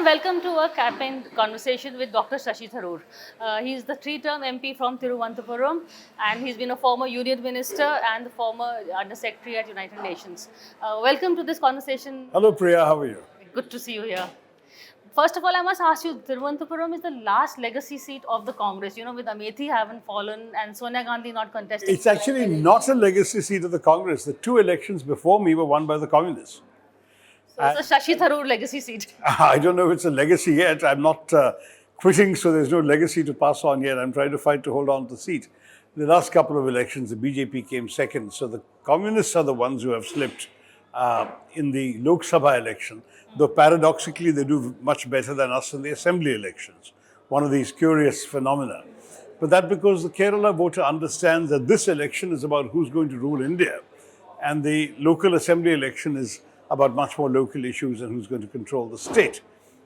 and welcome to a campaign conversation with Dr. Shashi Tharoor. He is the three-term MP from Thiruvananthapuram and he's been a former Union Minister and the former Under Secretary at United Nations. Welcome to this conversation. Hello Priya, how are you? Good to see you here. First of all, I must ask you, Thiruvananthapuram is the last legacy seat of the Congress. You know, with Amethi having fallen and Sonia Gandhi not contesting. It's actually not a legacy seat of the Congress. The two elections before me were won by the communists. So it's a Shashi Tharoor legacy seat. I don't know if it's a legacy yet. I'm not quitting, so there's no legacy to pass on yet. I'm trying to fight to hold on to the seat. The last couple of elections, the BJP came second. So the communists are the ones who have slipped in the Lok Sabha election. Though paradoxically, they do much better than us in the assembly elections. One of these curious phenomena. But that's because the Kerala voter understands that this election is about who's going to rule India. And the local assembly election is about much more local issues and who's going to control the state.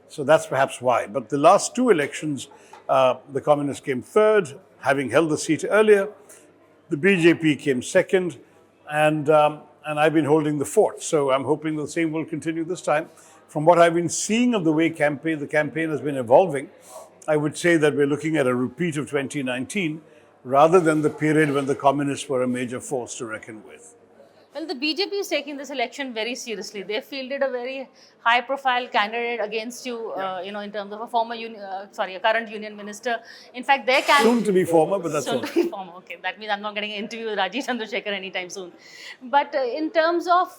So that's perhaps why. But the last two elections, the communists came third, having held the seat earlier. The BJP came second, and I've been holding the fourth. So I'm hoping the same will continue this time. From what I've been seeing of the way the campaign has been evolving, I would say that we're looking at a repeat of 2019 rather than the period when the communists were a major force to reckon with. Well, the BJP is taking this election very seriously. They fielded a very high-profile candidate against you, you know, in terms of a current union minister. In fact, their candidate... Soon to be former, but that's all. Soon to be former, okay. That means I'm not getting an interview with Rajiv Chandrasekhar anytime soon. But in terms of,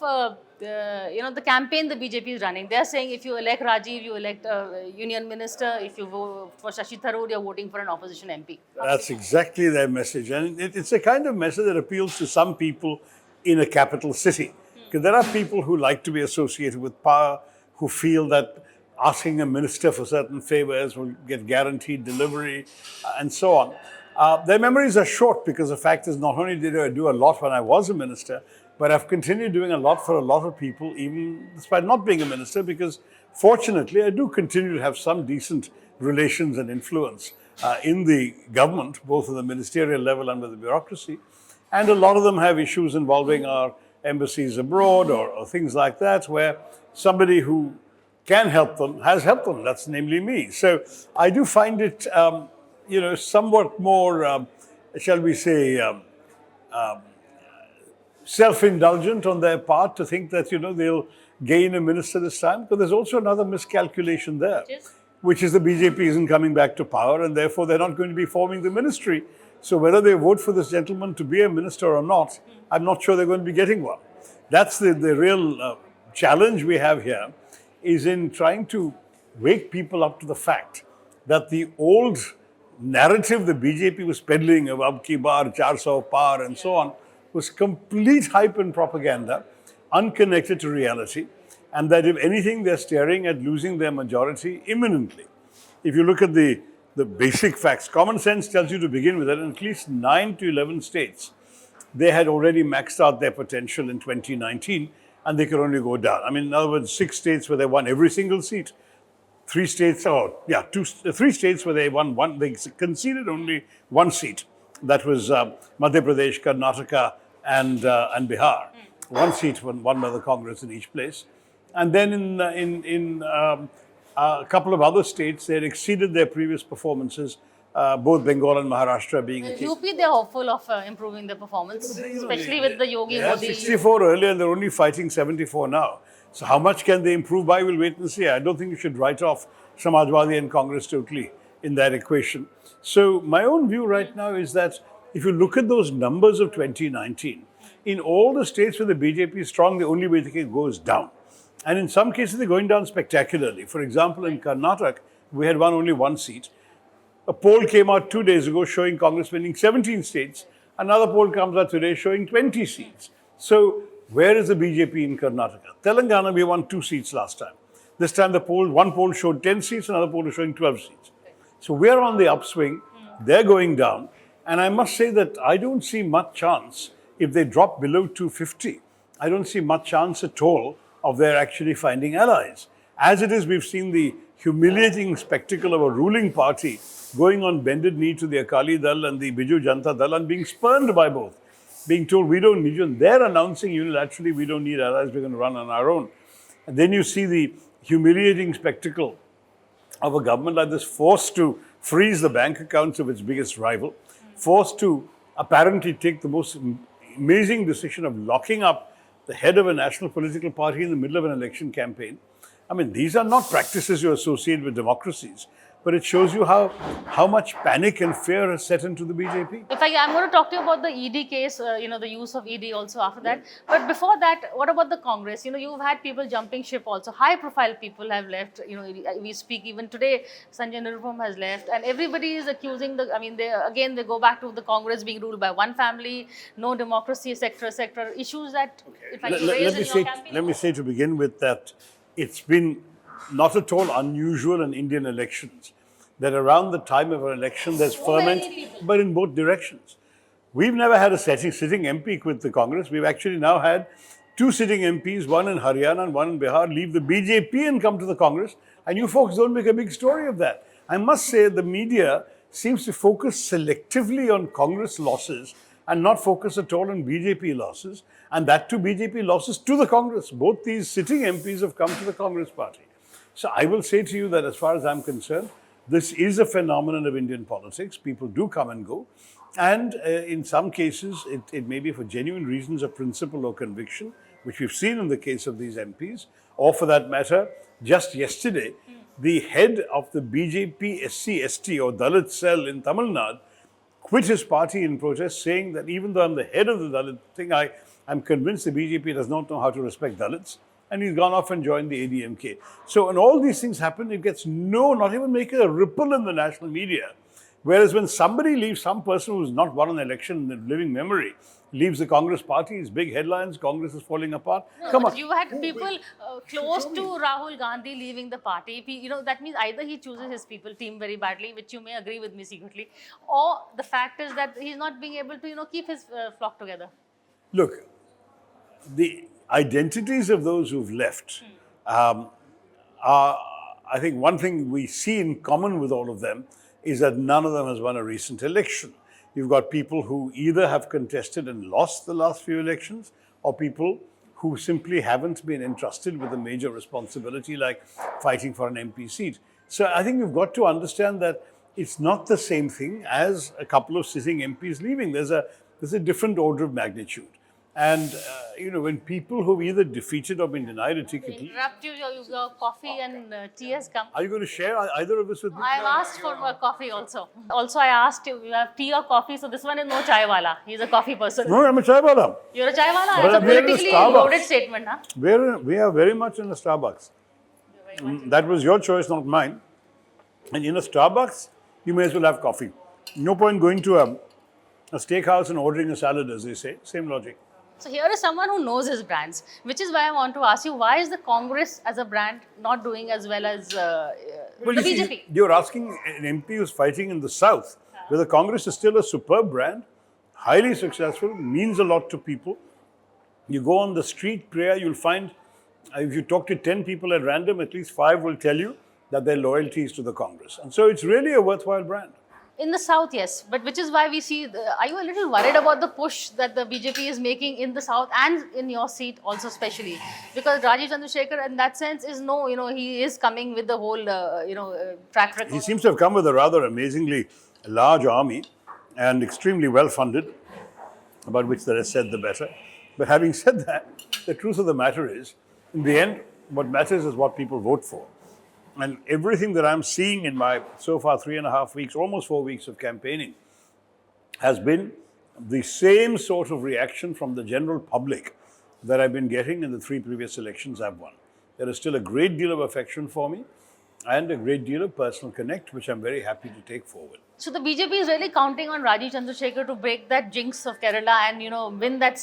you know, the campaign the BJP is running, they're saying if you elect Rajiv, you elect a union minister. If you vote for Shashi Tharoor, you're voting for an opposition MP. That's exactly their message. And it's a kind of message that appeals to some people in a capital city. Because there are people who like to be associated with power, who feel that asking a minister for certain favors will get guaranteed delivery, and so on. Their memories are short because the fact is not only did I do a lot when I was a minister, but I've continued doing a lot for a lot of people, even despite not being a minister, because fortunately I do continue to have some decent relations and influence in the government, both at the ministerial level and with the bureaucracy. And a lot of them have issues involving our embassies abroad or things like that, where somebody who can help them has helped them. That's namely me. So I do find it, you know, somewhat more, shall we say, self-indulgent on their part to think that, you know, they'll gain a minister this time. But there's also another miscalculation there, which is the BJP isn't coming back to power and therefore they're not going to be forming the ministry. So whether they vote for this gentleman to be a minister or not, I'm not sure they're going to be getting one. That's the real challenge we have here, is in trying to wake people up to the fact that the old narrative the BJP was peddling of Ab Ki Baar, 400 Par and so on, was complete hype and propaganda, unconnected to reality, and that if anything, they're staring at losing their majority imminently. If you look at the basic facts, common sense tells you to begin with that in at least 9 to 11 states, they had already maxed out their potential in 2019 and they could only go down. I mean, in other words, 6 states where they won every single seat, 3 states, 3 states where they won one, they conceded only 1 seat. That was Madhya Pradesh, Karnataka and Bihar. 1 seat won by the Congress in each place. And then in a couple of other states, they had exceeded their previous performances, both Bengal and Maharashtra being a case. UP, they're hopeful of improving their performance, especially with the Yogi Modi. 64 earlier, and they're only fighting 74 now. So how much can they improve by? We'll wait and see. I don't think you should write off Samajwadi and Congress totally in that equation. So my own view right now is that if you look at those numbers of 2019, in all the states where the BJP is strong, the only way they can go is down. And in some cases, they're going down spectacularly. For example, in Karnataka, we had won only 1 seat. A poll came out 2 days ago showing Congress winning 17 states. Another poll comes out today showing 20 seats. So where is the BJP in Karnataka? Telangana, we won 2 seats last time. This time one poll showed 10 seats, another poll is showing 12 seats. So we're on the upswing. They're going down. And I must say that I don't see much chance if they drop below 250. I don't see much chance at all of their actually finding allies. As it is, we've seen the humiliating spectacle of a ruling party going on bended knee to the Akali Dal and the Biju Janata Dal and being spurned by both, being told we don't need you, and they're announcing unilaterally we don't need allies, we're going to run on our own. And then you see the humiliating spectacle of a government like this forced to freeze the bank accounts of its biggest rival, forced to apparently take the most amazing decision of locking up the head of a national political party in the middle of an election campaign. I mean, these are not practices you associate with democracies, but it shows you how much panic and fear has set into the BJP. I'm going to talk to you about the ED case, the use of ED also after that. But before that, what about the Congress? You've had people jumping ship also. High-profile people have left. We speak even today, Sanjay Niruparam has left. And everybody is accusing they go back to the Congress being ruled by one family, no democracy, etc., etc. Issues that, if I could raise in your campaign. Let me say to begin with that it's been not at all unusual in Indian elections that around the time of an election there's ferment, but in both directions. We've never had a sitting MP quit the Congress. We've actually now had two sitting MPs, one in Haryana and one in Bihar, leave the BJP and come to the Congress. And you folks don't make a big story of that. I must say the media seems to focus selectively on Congress losses and not focus at all on BJP losses. And that too, BJP losses to the Congress. Both these sitting MPs have come to the Congress party. So I will say to you that as far as I'm concerned, this is a phenomenon of Indian politics. People do come and go. And in some cases, it may be for genuine reasons of principle or conviction, which we've seen in the case of these MPs. Or for that matter, just yesterday, the head of the BJP SC/ST or Dalit cell in Tamil Nadu quit his party in protest, saying that even though I'm the head of the Dalit thing, I'm convinced the BJP does not know how to respect Dalits. And he's gone off and joined the ADMK. So when all these things happen, it gets not even making a ripple in the national media. Whereas when somebody leaves, some person who's not won an election in living memory, leaves the Congress party, it's big headlines, Congress is falling apart. No, Come on. You had people close to Rahul Gandhi leaving the party. That means either he chooses his team very badly, which you may agree with me secretly, or the fact is that he's not being able to, keep his flock together. Look, the identities of those who've left are, I think one thing we see in common with all of them is that none of them has won a recent election. You've got people who either have contested and lost the last few elections, or people who simply haven't been entrusted with a major responsibility like fighting for an MP seat. So I think you've got to understand that it's not the same thing as a couple of sitting MPs leaving. There's a different order of magnitude. And, when people who've either defeated or been denied a ticket... Interrupt you, your coffee and tea has come. Are you going to share either of us with me? I've asked for coffee also. Also, I asked you have tea or coffee, so this one is no chai wala. He's a coffee person. No, I'm a chai wala. You're a chai wala? But it's a politically loaded statement, huh? We are very much in a Starbucks. That was your choice, not mine. And in a Starbucks, you may as well have coffee. No point going to a steakhouse and ordering a salad, as they say. Same logic. So here is someone who knows his brands, which is why I want to ask you, why is the Congress as a brand not doing as well as the BJP? You're asking an MP who's fighting in the South, where the Congress is still a superb brand, highly successful, means a lot to people. You go on the street, Priya, you'll find, if you talk to 10 people at random, at least 5 will tell you that their loyalty is to the Congress. And so it's really a worthwhile brand. In the South, yes. But which is why we see, are you a little worried about the push that the BJP is making in the South and in your seat also especially? Because Rajiv Chandrasekhar in that sense is he is coming with the whole, track record. He seems to have come with a rather amazingly large army and extremely well funded, about which the less said the better. But having said that, the truth of the matter is, in the end, what matters is what people vote for. And everything that I'm seeing in my, so far, 3.5 weeks, almost 4 weeks of campaigning, has been the same sort of reaction from the general public that I've been getting in the 3 previous elections I've won. There is still a great deal of affection for me and a great deal of personal connect, which I'm very happy to take forward. So the BJP is really counting on Rajiv Chandrasekhar to break that jinx of Kerala and, win that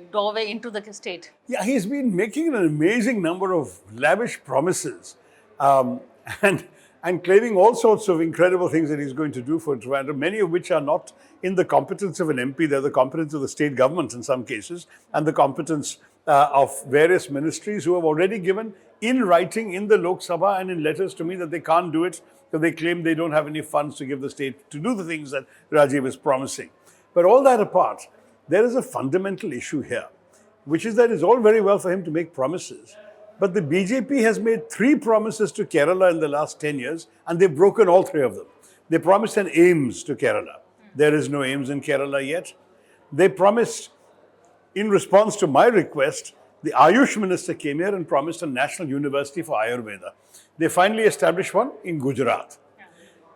doorway into the state. Yeah, he's been making an amazing number of lavish promises. And claiming all sorts of incredible things that he's going to do for Trivandrum, many of which are not in the competence of an MP, they're the competence of the state government in some cases, and the competence of various ministries who have already given in writing in the Lok Sabha and in letters to me that they can't do it because they claim they don't have any funds to give the state to do the things that Rajiv is promising. But all that apart, there is a fundamental issue here, which is that it's all very well for him to make promises. But the BJP has made 3 promises to Kerala in the last 10 years, and they've broken all 3 of them. They promised an AIMS to Kerala. There is no AIMS in Kerala yet. They promised, in response to my request, the Ayush minister came here and promised a national university for Ayurveda. They finally established one in Gujarat.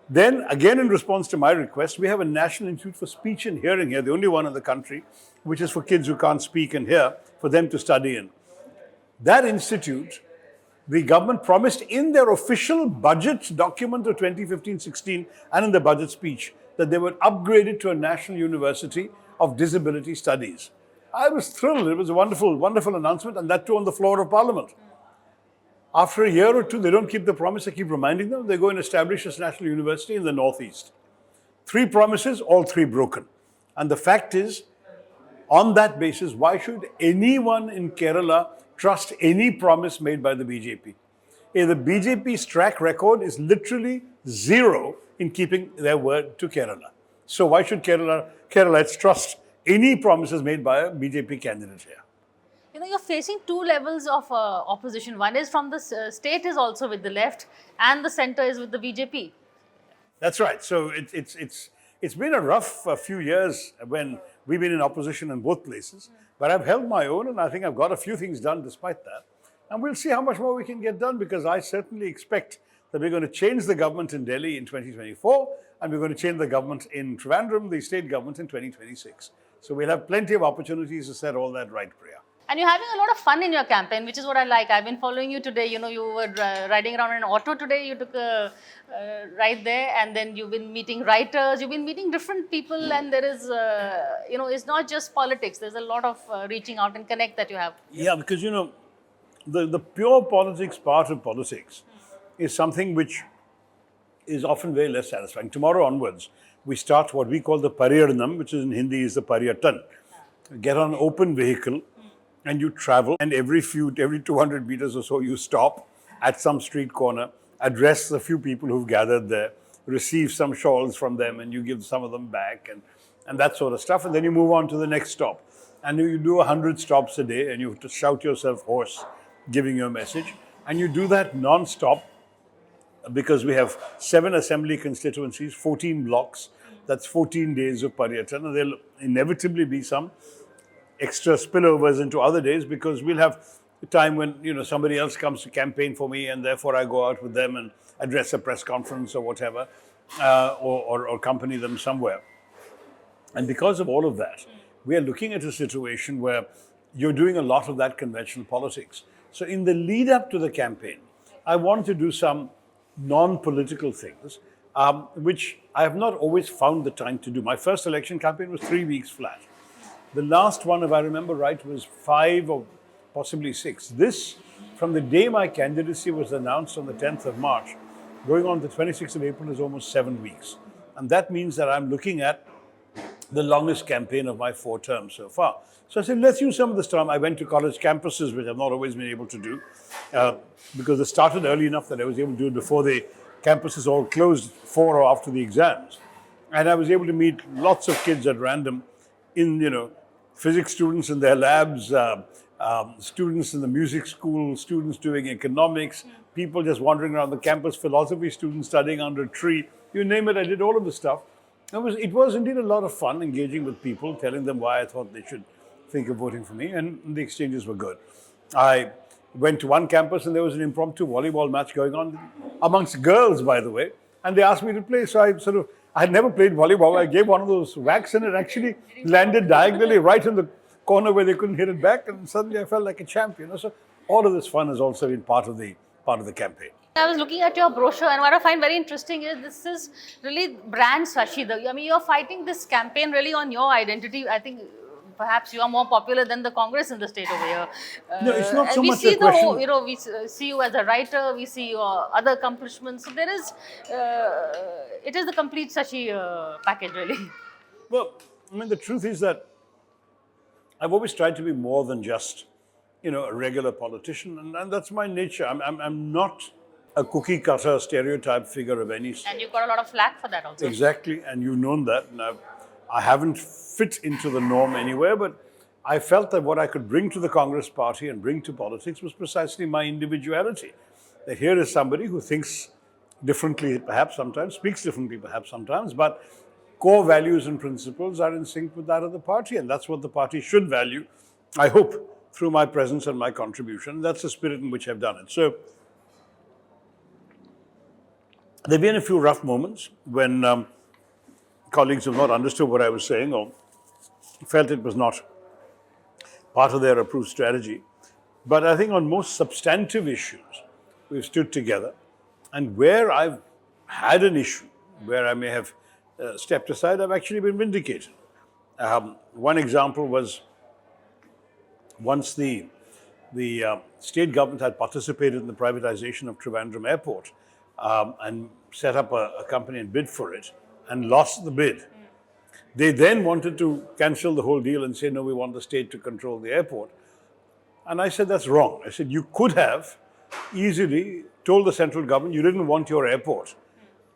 Then, again in response to my request, we have a National Institute for Speech and Hearing here, the only one in the country, which is for kids who can't speak and hear, for them to study in. That institute, the government promised in their official budget document of 2015-16 and in the budget speech that they would upgrade it to a national university of disability studies. I was thrilled. It was a wonderful, wonderful announcement, and that too on the floor of Parliament. After a year or two, they don't keep the promise. I keep reminding them. They go and establish this national university in the northeast. 3 promises, all 3 broken. And the fact is, on that basis, why should anyone in Kerala trust any promise made by the BJP? The BJP's track record is literally 0 in keeping their word to Kerala. So why should Keralites trust any promises made by a BJP candidate here? You know, you're facing 2 levels of opposition. One is from the state is also with the left, and the center is with the BJP. That's right. So it's been a rough few years when we've been in opposition in both places. But I've held my own, and I think I've got a few things done despite that. And we'll see how much more we can get done, because I certainly expect that we're going to change the government in Delhi in 2024, and we're going to change the government in Trivandrum, the state government, in 2026. So we'll have plenty of opportunities to set all that right, Priya. And you're having a lot of fun in your campaign, which is what I like. I've been following you today. You know, you were riding around in an auto today. You took a ride there, and then you've been meeting writers. You've been meeting different people, and there is, you know, it's not just politics. There's a lot of reaching out and connect that you have. Yeah, because, you know, the pure politics part of politics is something which is often very less satisfying. Tomorrow onwards, we start what we call the Paryarnam, which is in Hindi is the Paryatan. Get on an open vehicle and you travel, and every 200 meters or so you stop at some street corner, address the few people who've gathered there, receive some shawls from them, and you give some of them back, and that sort of stuff. And then you move on to the next stop. And you do 100 stops a day, and you have to shout yourself hoarse, giving your message. And you do that non-stop, because we have 7 assembly constituencies, 14 blocks. That's 14 days of Paryatan, and there'll inevitably be some extra spillovers into other days, because we'll have a time when, you know, somebody else comes to campaign for me, and therefore I go out with them and address a press conference or whatever, or accompany them somewhere. And because of all of that, we are looking at a situation where you're doing a lot of that conventional politics. So in the lead up to the campaign, I want to do some non-political things, which I have not always found the time to do. My first election campaign was 3 weeks flat. The last one, if I remember right, was 5 or possibly 6. This, from the day my candidacy was announced on the 10th of March, going on the 26th of April, is almost 7 weeks. And that means that I'm looking at the longest campaign of my 4 terms so far. So I said, let's use some of this time. I went to college campuses, which I've not always been able to do, because it started early enough that I was able to do it before the campuses all closed, 4 or after the exams. And I was able to meet lots of kids at random in, you know, physics students in their labs, students in the music school, students doing economics, people just wandering around the campus, philosophy students studying under a tree, you name it, I did all of this stuff. It was indeed a lot of fun engaging with people, telling them why I thought they should think of voting for me, and the exchanges were good. I went to one campus and there was an impromptu volleyball match going on amongst girls, by the way, and they asked me to play, so I had never played volleyball. I gave one of those whacks and it actually landed diagonally right in the corner where they couldn't hit it back, and suddenly I felt like a champion. So all of this fun has also been part of the campaign. I was looking at your brochure, and what I find very interesting is this is really brand Shashi. I mean, you're fighting this campaign really on your identity. I think perhaps you are more popular than the Congress in the state over here. No, it's not so we much see a question. you know, we see you as a writer, we see your other accomplishments. So there is, it is the complete Shashi package, really. Well, I mean, the truth is that I've always tried to be more than just, you know, a regular politician, and that's my nature. I'm not a cookie cutter stereotype figure of any sort. And you got a lot of flack for that also. Exactly, and you've known that. And I haven't fit into the norm anywhere, but I felt that what I could bring to the Congress party and bring to politics was precisely my individuality. That here is somebody who thinks differently perhaps sometimes, speaks differently perhaps sometimes, but core values and principles are in sync with that of the party, and that's what the party should value, I hope, through my presence and my contribution. That's the spirit in which I've done it. So there have been a few rough moments when colleagues have not understood what I was saying or felt it was not part of their approved strategy. But I think on most substantive issues, we've stood together. And where I've had an issue, where I may have stepped aside, I've actually been vindicated. One example was once the state government had participated in the privatization of Trivandrum Airport and set up a company and bid for it and lost the bid. They then wanted to cancel the whole deal and say, no, we want the state to control the airport. And I said, that's wrong. I said, you could have easily told the central government you didn't want your airport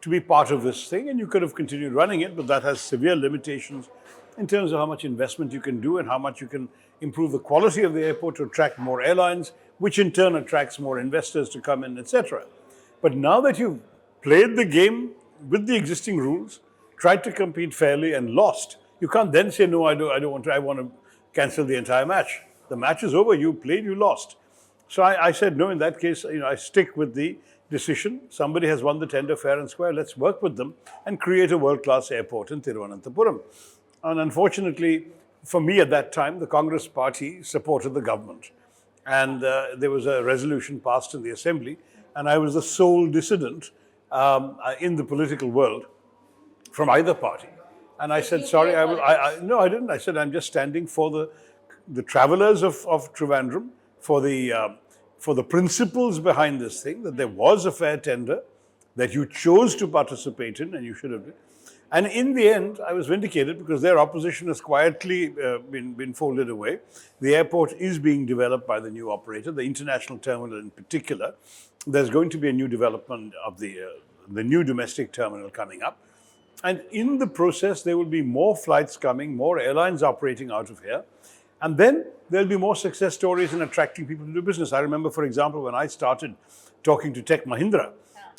to be part of this thing, and you could have continued running it, but that has severe limitations in terms of how much investment you can do and how much you can improve the quality of the airport to attract more airlines, which in turn attracts more investors to come in, etc. But now that you've played the game with the existing rules, tried to compete fairly and lost, you can't then say, no, I want to cancel the entire match. The match is over, you played, you lost. So I said, no, in that case, I stick with the decision. Somebody has won the tender fair and square. Let's work with them and create a world-class airport in Thiruvananthapuram. And unfortunately, for me at that time, the Congress party supported the government. And there was a resolution passed in the assembly, and I was the sole dissident in the political world from either party. And I said, sorry, no, I didn't. I said, I'm just standing for the travelers of Trivandrum, for the principles behind this thing, that there was a fair tender, that you chose to participate in, and you should have. And in the end, I was vindicated because their opposition has quietly been folded away. The airport is being developed by the new operator, the international terminal in particular. There's going to be a new development of the new domestic terminal coming up. And in the process, there will be more flights coming, more airlines operating out of here. And then there'll be more success stories in attracting people to do business. I remember, for example, when I started talking to Tech Mahindra,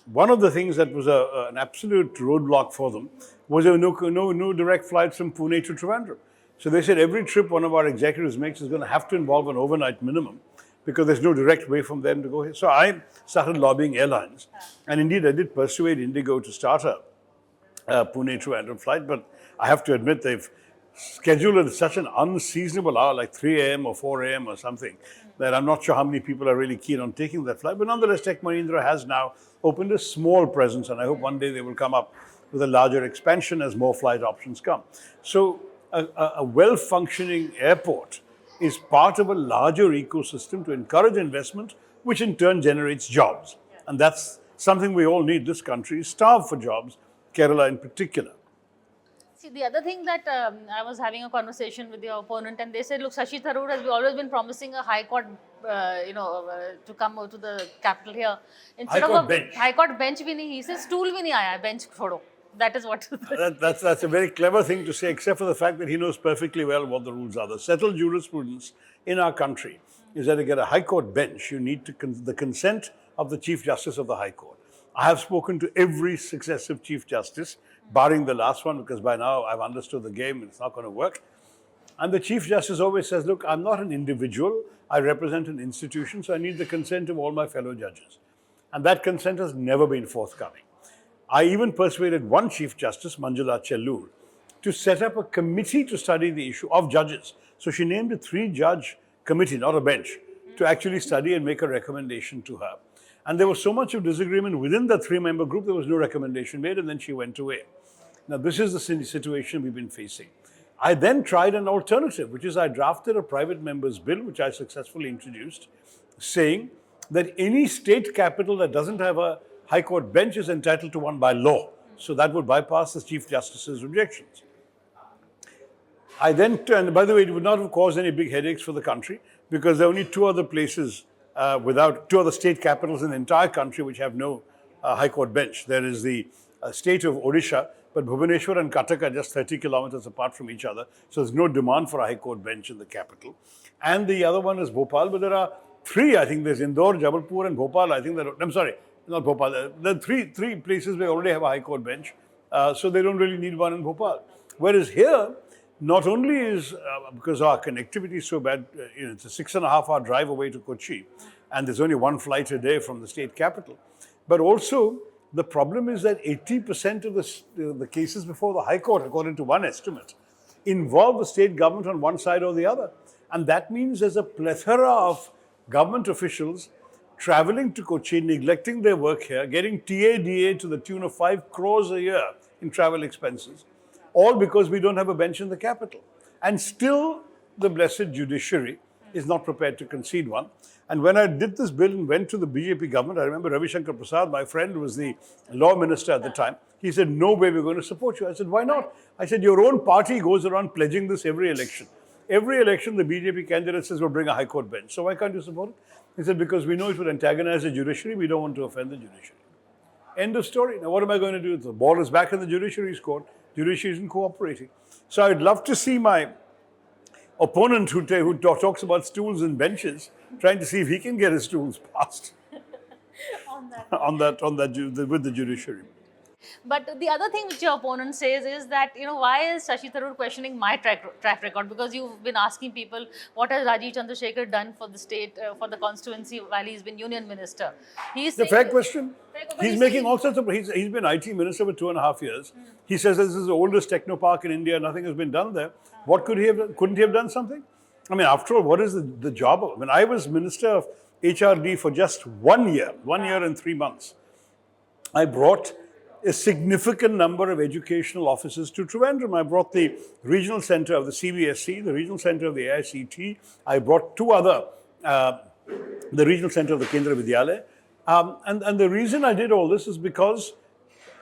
one of the things that was an absolute roadblock for them was there were no direct flights from Pune to Trivandrum. So they said every trip one of our executives makes is going to have to involve an overnight minimum because there's no direct way from them to go here. So I started lobbying airlines. And indeed, I did persuade Indigo to start a Pune Trivandrum flight, but I have to admit they've scheduled at such an unseasonable hour, like 3 a.m. or 4 a.m. or something, that I'm not sure how many people are really keen on taking that flight. But nonetheless, Tech Mahindra has now opened a small presence, and I hope one day they will come up with a larger expansion as more flight options come. So a well-functioning airport is part of a larger ecosystem to encourage investment, which in turn generates jobs. And that's something we all need. This country is starved for jobs, Kerala in particular. See, the other thing that I was having a conversation with your opponent, and they said, look, Shashi Tharoor has always been promising a high court, to come to the capital here. Instead High of court a bench. High court bench, he says, stool bhi nahi aaya, bench chodo. That is what. That's a very clever thing to say, except for the fact that he knows perfectly well what the rules are. The settled jurisprudence in our country is that to get a high court bench, you need the consent of the Chief Justice of the High Court. I have spoken to every successive Chief Justice, barring the last one, because by now I've understood the game and it's not going to work. And the Chief Justice always says, look, I'm not an individual, I represent an institution, so I need the consent of all my fellow judges. And that consent has never been forthcoming. I even persuaded one Chief Justice, Manjula Chellur, to set up a committee to study the issue of judges. So she named a 3-judge committee, not a bench, to actually study and make a recommendation to her. And there was so much of disagreement within the 3-member group, there was no recommendation made, and then she went away. Now, this is the situation we've been facing. I then tried an alternative, which is I drafted a private member's bill, which I successfully introduced, saying that any state capital that doesn't have a High Court bench is entitled to one by law. So that would bypass the Chief Justice's objections. I then, and by the way, it would not have caused any big headaches for the country because there are only 2 other places 2 other state capitals in the entire country which have no High Court bench. There is the state of Odisha, But Bhubaneswar and Cuttack are just 30 kilometers apart from each other. So there's no demand for a High Court bench in the capital. And the other one is Bhopal, but there are three, I think there's Indore, Jabalpur and Bhopal. I think I'm sorry, not Bhopal. There are three places where already have a High Court bench. So they don't really need one in Bhopal. Whereas here, not only is, because our connectivity is so bad, it's a 6.5-hour drive away to Kochi, and there's only one flight a day from the state capital, but also the problem is that 80% of the cases before the High Court, according to one estimate, involve the state government on one side or the other. And that means there's a plethora of government officials traveling to Kochi, neglecting their work here, getting TADA to the tune of 5 crores a year in travel expenses, all because we don't have a bench in the capital. And still, the blessed judiciary is not prepared to concede one. And when I did this bill and went to the BJP government, I remember Ravi Shankar Prasad, my friend, was the law minister at the time. He said, no way we're going to support you. I said, why not? I said, your own party goes around pledging this every election. Every election, the BJP candidate says we'll bring a High Court bench. So why can't you support it? He said, because we know it would antagonize the judiciary. We don't want to offend the judiciary. End of story. Now, what am I going to do? The ball is back in the judiciary's court. Judiciary isn't cooperating. So I'd love to see my opponent who talks about stools and benches, trying to see if he can get his stools passed with the judiciary. But the other thing which your opponent says is that, why is Shashi Tharoor questioning my track record? Because you've been asking people, what has Rajiv Chandrasekhar done for the state, for the constituency while he's been union minister? He's the fair question. He's making all sorts of... He's been IT minister for 2.5 years. He says this is the oldest technopark in India. Nothing has been done there. What could he have done? Couldn't he have done something? I mean, after all, what is the job of... When I was minister of HRD for just 1 year, 1 year and 3 months, I brought a significant number of educational offices to Trivandrum. I brought the regional center of the CBSE, the regional center of the AICT. I brought 2 other, the regional center of the Kendra Vidyalaya. And the reason I did all this is because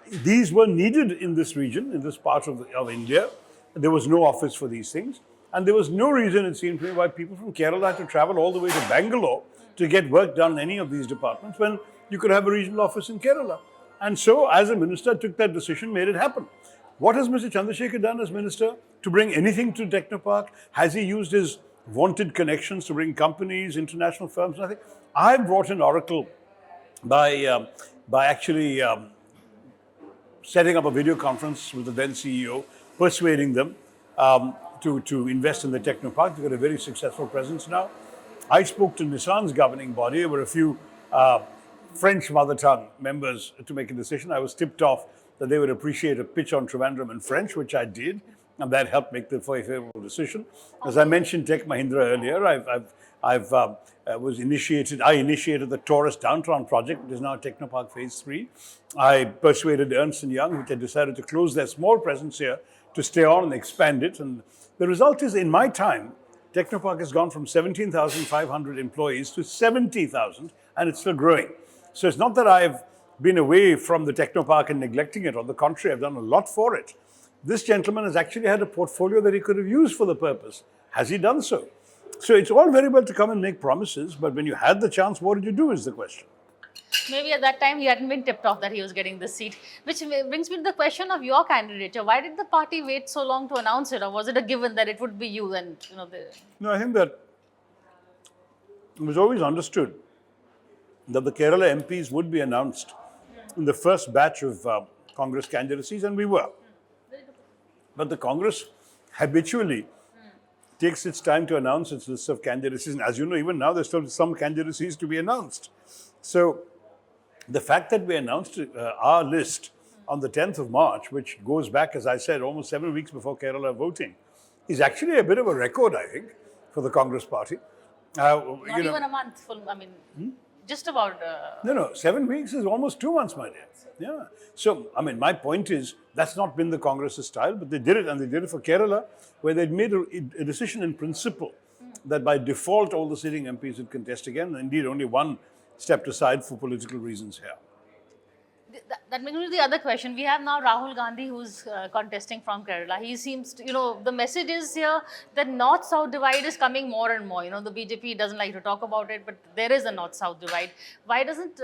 these were needed in this region, in this part of India. There was no office for these things. And there was no reason, it seemed to me, why people from Kerala had to travel all the way to Bangalore to get work done in any of these departments when you could have a regional office in Kerala. And so, as a minister, took that decision, made it happen. What has Mr. Chandrasekhar done as minister to bring anything to Technopark? Has he used his wanted connections to bring companies, international firms, nothing? I brought in Oracle by actually setting up a video conference with the then CEO, persuading them to invest in the Technopark. They've got a very successful presence now. I spoke to Nissan's governing body. There were a few French mother tongue members to make a decision. I was tipped off that they would appreciate a pitch on Trivandrum in French, which I did, and that helped make the favorable decision. As I mentioned Tech Mahindra earlier, I initiated the Taurus Downtown project, which is now Technopark Phase 3. I persuaded Ernst & Young, which had decided to close their small presence here, to stay on and expand it. And the result is, in my time, Technopark has gone from 17,500 employees to 70,000, and it's still growing. So it's not that I've been away from the Technopark and neglecting it. On the contrary, I've done a lot for it. This gentleman has actually had a portfolio that he could have used for the purpose. Has he done so? So it's all very well to come and make promises, but when you had the chance, what did you do is the question. Maybe at that time he hadn't been tipped off that he was getting this seat. Which brings me to the question of your candidature. Why did the party wait so long to announce it? Or was it a given that it would be you? And No, I think that it was always understood that the Kerala MPs would be announced in the first batch of Congress candidacies, and we were. But the Congress habitually takes its time to announce its list of candidacies. And as you know, even now there's still some candidacies to be announced. So the fact that we announced our list on the 10th of March, which goes back, as I said, almost 7 weeks before Kerala voting, is actually a bit of a record, I think, for the Congress party. not even a month full, just about... No, 7 weeks is almost 2 months, my dear. Yeah. So, my point is, that's not been the Congress's style, but they did it, and they did it for Kerala, where they'd made a decision in principle that by default all the sitting MPs would contest again, and indeed only one stepped aside for political reasons here. That brings me to the other question. We have now Rahul Gandhi, who's contesting from Kerala. He seems to, the message is here that North-South divide is coming more and more. The BJP doesn't like to talk about it, but there is a North-South divide. Why doesn't,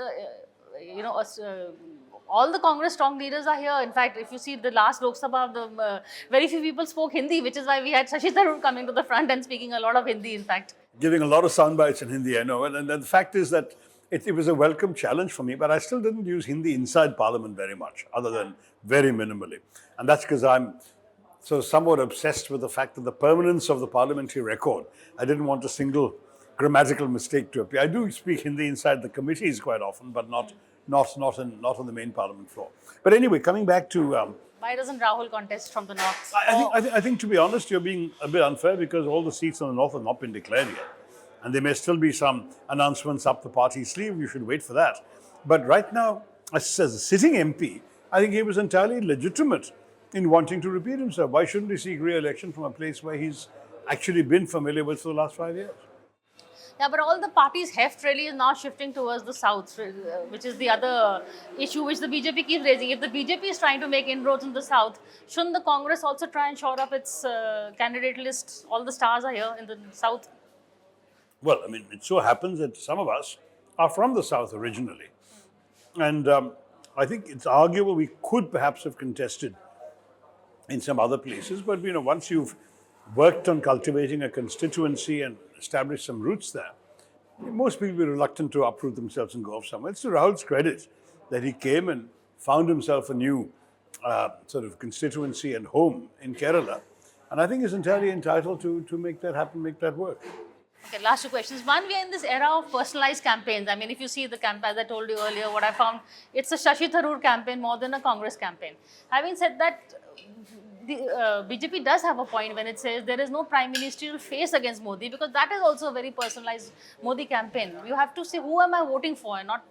all the Congress strong leaders are here. In fact, if you see the last Lok Sabha, very few people spoke Hindi, which is why we had Shashi Tharoor coming to the front and speaking a lot of Hindi, in fact. Giving a lot of sound bites in Hindi, I know. And the fact is that it was a welcome challenge for me, but I still didn't use Hindi inside Parliament very much, other than very minimally. And that's because I'm so somewhat obsessed with the fact that the permanence of the parliamentary record, I didn't want a single grammatical mistake to appear. I do speak Hindi inside the committees quite often, but not on the main Parliament floor. But anyway, coming back to Why doesn't Rahul contest from the north? I think, to be honest, you're being a bit unfair because all the seats on the north have not been declared yet. And there may still be some announcements up the party sleeve. You should wait for that. But right now, as a sitting MP, I think he was entirely legitimate in wanting to repeat himself. Why shouldn't he seek re-election from a place where he's actually been familiar with for the last 5 years? Yeah, but all the parties' heft really is now shifting towards the south, which is the other issue which the BJP keeps raising. If the BJP is trying to make inroads in the south, shouldn't the Congress also try and shore up its candidate list? All the stars are here in the south. Well, I mean, it so happens that some of us are from the south originally. And I think it's arguable we could perhaps have contested in some other places. But, once you've worked on cultivating a constituency and established some roots there, most people will be reluctant to uproot themselves and go off somewhere. It's to Rahul's credit that he came and found himself a new sort of constituency and home in Kerala. And I think he's entirely entitled to make that happen, make that work. Okay, last two questions. One, we are in this era of personalized campaigns. I mean, if you see the campaign, as I told you earlier, what I found, it's a Shashi Tharoor campaign more than a Congress campaign. Having said that, the BJP does have a point when it says there is no prime ministerial face against Modi, because that is also a very personalized Modi campaign. You have to say, who am I voting for, and not,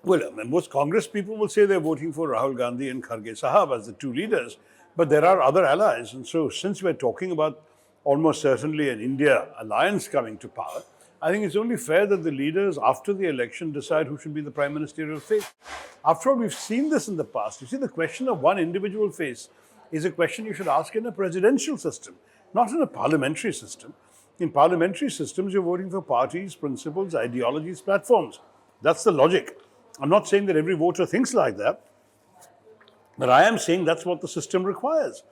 Well, most Congress people will say they're voting for Rahul Gandhi and Kharge Sahab as the two leaders, but there are other allies. And so, since we're talking about almost certainly an India alliance coming to power, I think it's only fair that the leaders, after the election, decide who should be the prime ministerial face. After all, we've seen this in the past. You see, the question of one individual face is a question you should ask in a presidential system, not in a parliamentary system. In parliamentary systems, you're voting for parties, principles, ideologies, platforms. That's the logic. I'm not saying that every voter thinks like that, but I am saying that's what the system requires.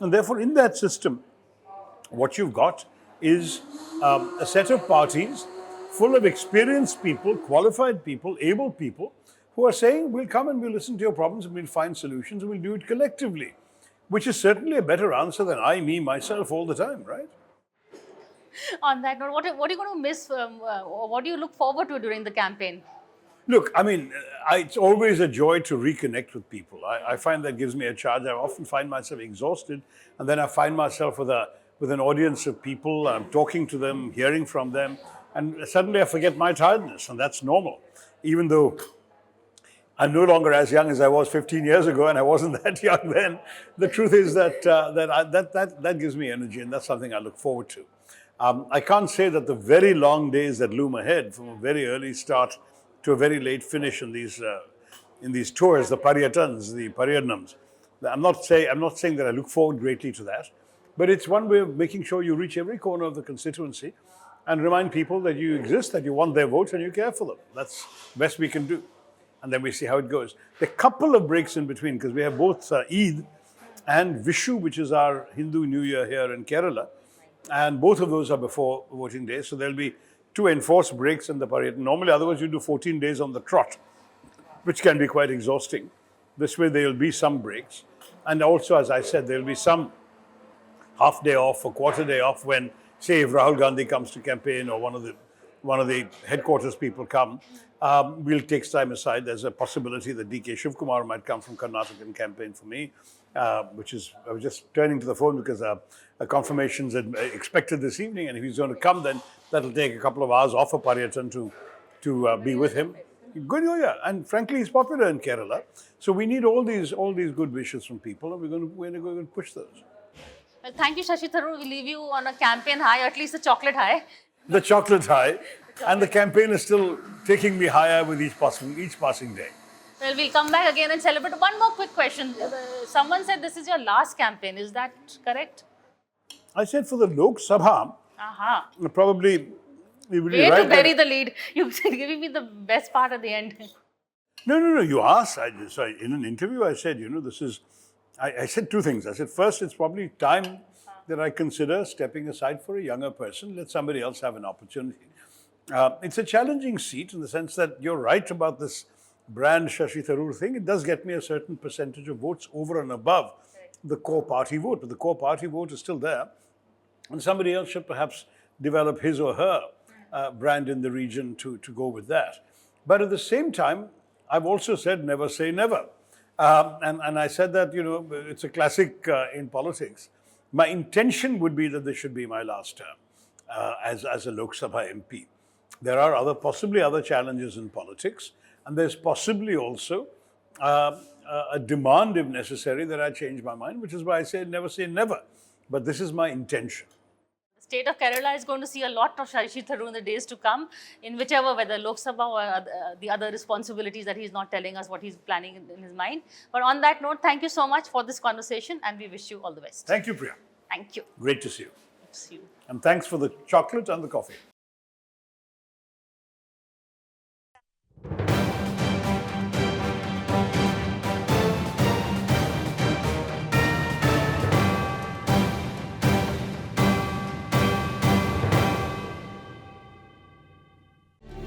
And therefore, in that system, what you've got is a set of parties full of experienced people, qualified people, able people, who are saying, we'll come and we'll listen to your problems and we'll find solutions and we'll do it collectively. Which is certainly a better answer than I, me, myself all the time, right? On that note, what are you going to miss? What do you look forward to during the campaign? Look, I mean, it's always a joy to reconnect with people. I find that gives me a charge. I often find myself exhausted, and then I find myself with an audience of people. I'm talking to them, hearing from them, and suddenly I forget my tiredness, and that's normal. Even though I'm no longer as young as I was 15 years ago, and I wasn't that young then. The truth is that gives me energy, and that's something I look forward to. I can't say that the very long days that loom ahead, from a very early start to a very late finish in these tours, the paryatans, the paryadnams. I'm not saying that I look forward greatly to that, but it's one way of making sure you reach every corner of the constituency and remind people that you exist, that you want their votes, and you care for them. That's the best we can do. And then we see how it goes. There are a couple of breaks in between, because we have both Eid and Vishu, which is our Hindu New Year here in Kerala. And both of those are before voting day. So there'll be 2 enforced breaks in the parade. Normally, otherwise, you do 14 days on the trot, which can be quite exhausting. This way, there will be some breaks. And also, as I said, there will be some half day off or quarter day off when, say, if Rahul Gandhi comes to campaign or one of the headquarters people come, we'll take time aside. There's a possibility that DK Shivkumar might come from Karnataka and campaign for me, I was just turning to the phone because a confirmation's expected this evening, and if he's going to come, then that'll take a couple of hours off of Paryatan to be with him. Good, yeah, and frankly, he's popular in Kerala. So we need all these good wishes from people, and we're going to push those. Well, thank you, Shashi Tharoor. We leave you on a campaign high, or at least a chocolate high. The chocolate high, and the campaign is still taking me higher with each passing day. Well, we'll come back again and celebrate. One more quick question. Someone said this is your last campaign. Is that correct? I said for the Lok Sabha, probably we will be right. Way to bury the lead. You're giving me the best part at the end. No. You asked. In an interview, I said, this is. I said two things. I said, first, it's probably time that I consider stepping aside for a younger person. Let somebody else have an opportunity. It's a challenging seat in the sense that you're right about this brand Shashi Tharoor thing. It does get me a certain percentage of votes over and above the core party vote. But the core party vote is still there. And somebody else should perhaps develop his or her brand in the region to go with that. But at the same time, I've also said never say never. And I said that, it's a classic in politics. My intention would be that this should be my last term as a Lok Sabha MP. There are possibly other challenges in politics, and there's possibly also a demand, if necessary, that I change my mind, which is why I say never. But this is my intention. The state of Kerala is going to see a lot of Shashi Tharoor in the days to come, in whichever, whether Lok Sabha or the other responsibilities that he's not telling us what he's planning in his mind. But on that note, thank you so much for this conversation, and we wish you all the best. Thank you, Priya. Thank you. Great to see you. See you. And thanks for the chocolate and the coffee.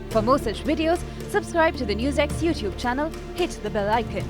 For more such videos, subscribe to the NewsX YouTube channel, hit the bell icon.